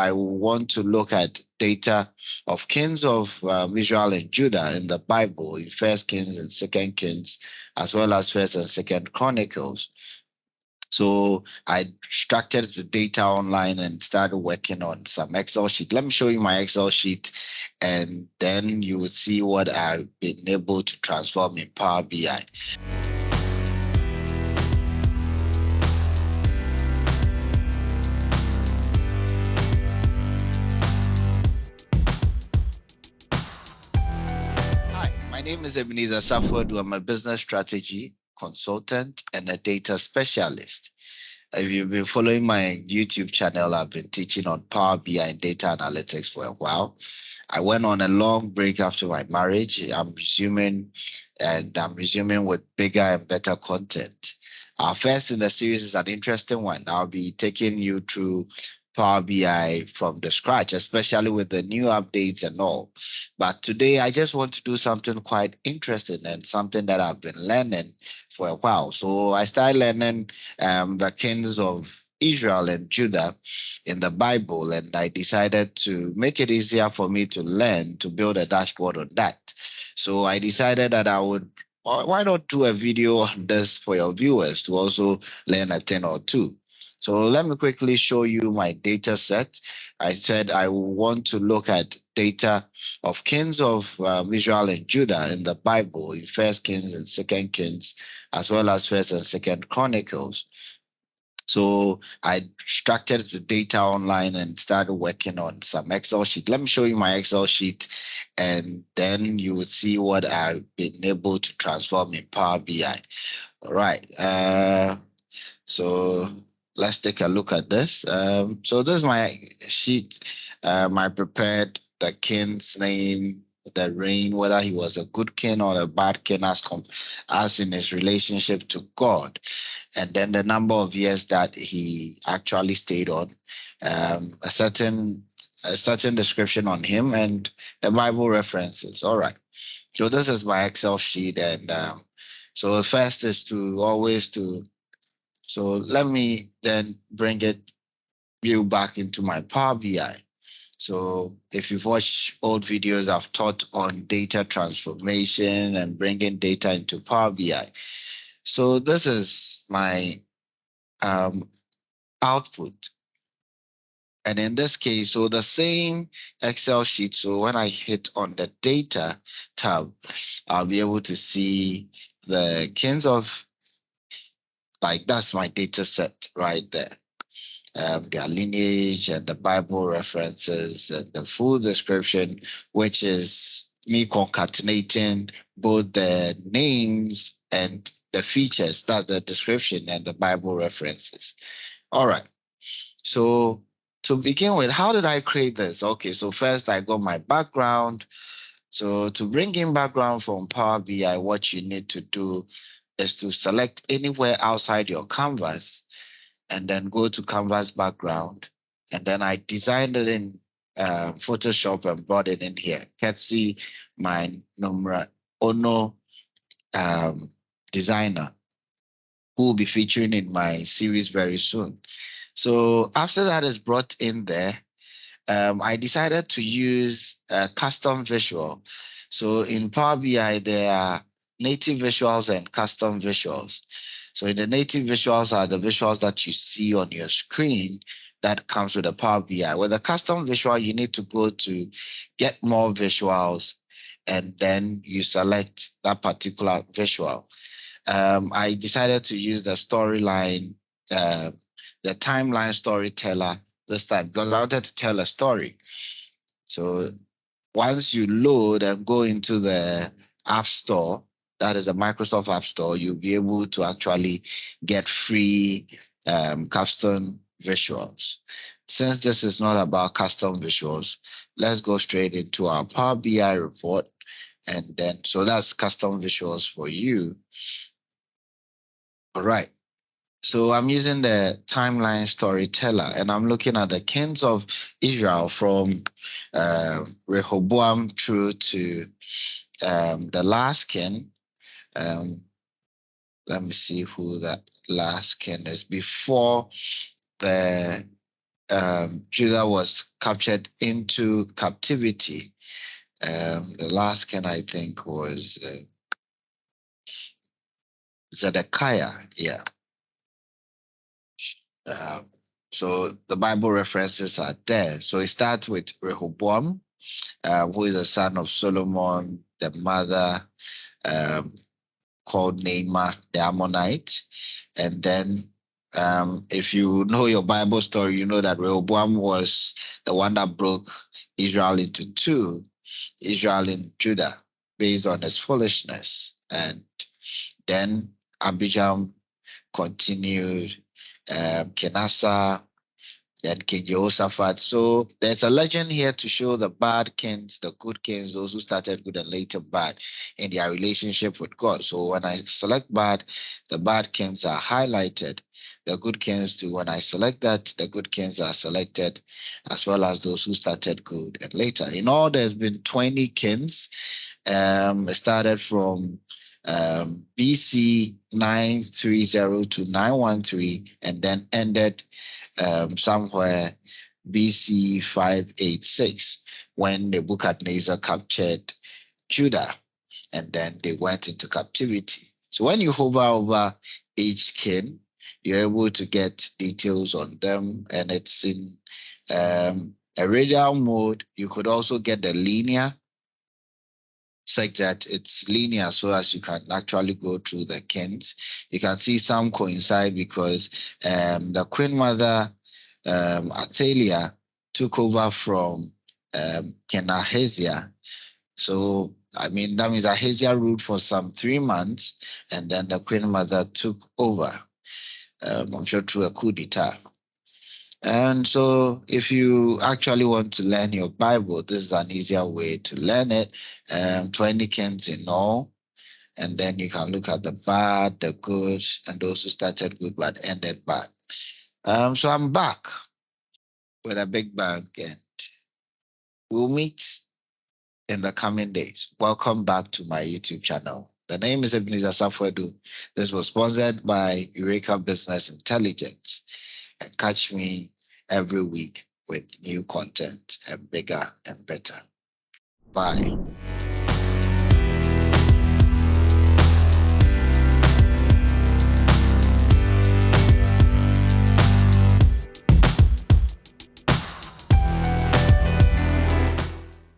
I want to look at data of kings of Israel and Judah in the Bible, in First Kings and Second Kings, as well as First and Second Chronicles. So I structured the data online and started working on some Excel sheet. Let me show you my Excel sheet, and then you will see what I've been able to transform in Power BI. Hi, my name is Ebenezer Sarfo. I'm a business strategy consultant and a data specialist. If you've been following my YouTube channel, I've been teaching on Power BI and data analytics for a while. I went on a long break after my marriage. I'm resuming with bigger and better content. Our first in the series is an interesting one. I'll be taking you through Power BI from the scratch, especially with the new updates and all. But today, I just want to do something quite interesting and something that I've been learning for a while. So I started learning the kings of Israel and Judah in the Bible, and I decided to make it easier for me to learn to build a dashboard on that. So I decided that I would, why not do a video on this for your viewers to also learn a thing or two. So let me quickly show you my data set. I said I want to look at data of kings of Israel and Judah in the Bible, in First Kings and Second Kings, as well as First and Second Chronicles. So I structured the data online and started working on some Excel sheet. Let me show you my Excel sheet, and then you will see what I've been able to transform in Power BI. All right. So let's take a look at this. So this is my sheet. I prepared the king's name, the reign, whether he was a good king or a bad king, as in his relationship to God, and then the number of years that he actually stayed on, a certain description on him, and the Bible references. All right. So this is my Excel sheet, and so the first is to always to. So let me then bring you back into my Power BI. So if you've watched old videos, I've taught on data transformation and bringing data into Power BI. So this is my output. And in this case, so the same Excel sheet. So when I hit on the data tab, I'll be able to see the kings of, like, that's my data set right there. Their lineage and the Bible references and the full description, which is me concatenating both the names and the features, that's the description and the Bible references. All right. So to begin with, how did I create this? Okay, so first I got my background. So to bring in background from Power BI, what you need to do is to select anywhere outside your canvas and then go to canvas background. And then I designed it in Photoshop and brought it in here. Can't see my Nomura Ono designer, who will be featuring in my series very soon. So after that is brought in there, I decided to use a custom visual. So in Power BI, there are native visuals and custom visuals. So in the native visuals are the visuals that you see on your screen that comes with the Power BI. With a custom visual, you need to go to get more visuals, and then you select that particular visual. I decided to use the storyline, the timeline storyteller this time, because I wanted to tell a story. So once you load and go into the App Store, that is the Microsoft App Store, you'll be able to actually get free custom visuals. Since this is not about custom visuals, let's go straight into our Power BI report. And then, so that's custom visuals for you. All right. So I'm using the timeline storyteller, and I'm looking at the kings of Israel from Rehoboam through to the last king. Let me see who that last king is before the Judah was captured into captivity. The last king, I think, was Zedekiah. Yeah. Um, so the Bible references are there. So it starts with Rehoboam, who is the son of Solomon, the mother um, called Naamah the Ammonite. And then if you know your Bible story, you know that Rehoboam was the one that broke Israel into two, Israel and Judah, based on his foolishness. And then Abijam continued, Kenasa, then King Jehoshaphat. So there's a legend here to show the bad kings, the good kings, those who started good and later bad in their relationship with God. So when I select bad, the bad kings are highlighted. The good kings too. When I select that, the good kings are selected, as well as those who started good and later. In all, there's been 20 kings. It started from BC 930 to 913, and then ended somewhere BC 586 when Nebuchadnezzar captured Judah, and then they went into captivity. So when you hover over each king, you're able to get details on them, and it's in a radial mode. You could also get the linear, such that it's linear so as you can actually go through the kings. You can see some coincide because the queen mother, Atalia, took over from King Ahaziah. So, I mean, that means Ahaziah ruled for some 3 months, and then the queen mother took over, I'm sure through a coup d'etat. And so, if you actually want to learn your Bible, this is an easier way to learn it. 20 kings in all. And then you can look at the bad, the good, and those who started good but ended bad. So I'm back with a big bang, and we'll meet in the coming days. Welcome back to my YouTube channel. The name is Ebenezer Sarfo. This was sponsored by Eureka Business Intelligence. And catch me every week with new content and bigger and better. Bye.